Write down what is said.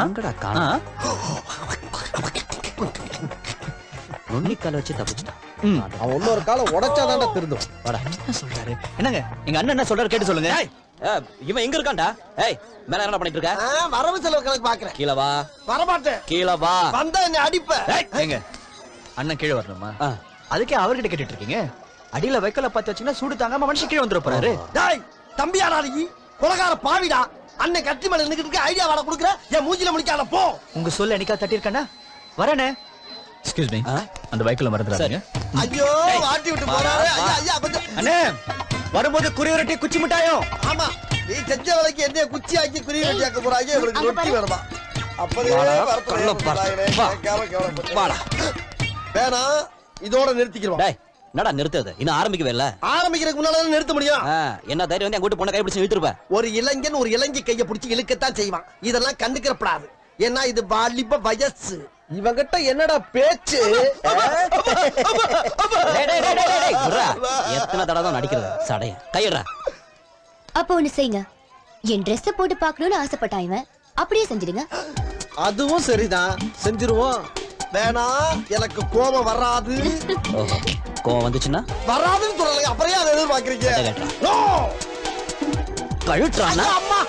எங்கடா காணா? நுண்ணி கால வச்சு தப்பிச்சிட்டான். அவன் இன்னொரு காலை உடைச்சாதான்டா திருந்தும். வாடா. என்ன சொல்றாரு? என்னங்க எங்க அண்ணன் என்ன சொல்றாரு கேட்டு சொல்லுங்க. இவன் எங்க இருக்கான்டா? ஏய் மேல என்ன பண்ணிட்டு இருக்க? வரவு செலவு கணக்கு பாக்குறேன். கீழ வா. வரமாட்டேன். கீழ வா. வந்தா என்ன அடிப்ப. ஏங்க அண்ணன் கீழ வரணுமா? அதுக்கே அவர்கிட்ட கேட்டுட்டு இருக்கீங்க. அடியில வைக்கல பார்த்து வச்சீங்கன்னா சூடு தாங்காம மனுஷன் கீழ வந்துட போறாரு. டேய் தம்பியாடா நீ கொலகார பாவிடா. அண்ணன் கட்டி மேல நின்னுக்கிட்டு ஐடியா வாட குடுக்குற. என் மூஞ்சில முடிக்காத போ. உங்க சொல்ல என்னைக்கா தட்டி இருக்கேனா? வரேனே. Excuse me. அந்த பைக்ல மறந்துறாதீங்க. ஐயோ வாட்டி விட்டு போறாரு. ஐயா ஐயா அண்ணே வரும்போது குறிவரட்டி குச்சி மிட்டாயும். ஆமா நீ செஞ்ச வேலைக்கு என்ன குச்சி ஆக்கி குறிவரட்டி ஆக்க போறாங்க. இவருக்கு ரொட்டி வேணுமா? அப்பவே வாடா. வேணா இதோட நிறுத்திக்கிறோம். டேய் என்னடா நிறுத்துறது? இன்னும் ஆரம்பிக்கவே இல்ல. ஆரம்பிக்கிறதுக்கு முன்னால நிறுத்த முடியும். என்ன தைரியம் வந்து அங்கூட்டு பொண்ணை கைப்பிடிச்சு இழுத்துருப்ப? ஒரு இளைஞன் ஒரு இளைஞி கையை பிடிச்சி இழுக்கத்தான் செய்வான். இதெல்லாம் கண்டுக்கிறப்படாது. ஏன்னா இது வாலிப வயசு. இவங்கிட்ட என்னடா பேச்சு? எத்தனை தடவை தான் நடிக்கிறது? சடைய கையிடுறா. அப்ப ஒண்ணு செய்யுங்க. என் ட்ரெஸ் போட்டு பாக்கணும்னு ஆசைப்பட்டான் இவன். அப்படியே செஞ்சிடுங்க. அதுவும் சரிதான், செஞ்சிருவோம். வேணா எனக்கு கோபம் வராது. கோவம் வந்துச்சுன்னா வராதுன்னு சொல்லலைங்க. அப்புறம் அதை எதிர்பார்க்கறீங்க? கழுட்டுறானா? அம்மா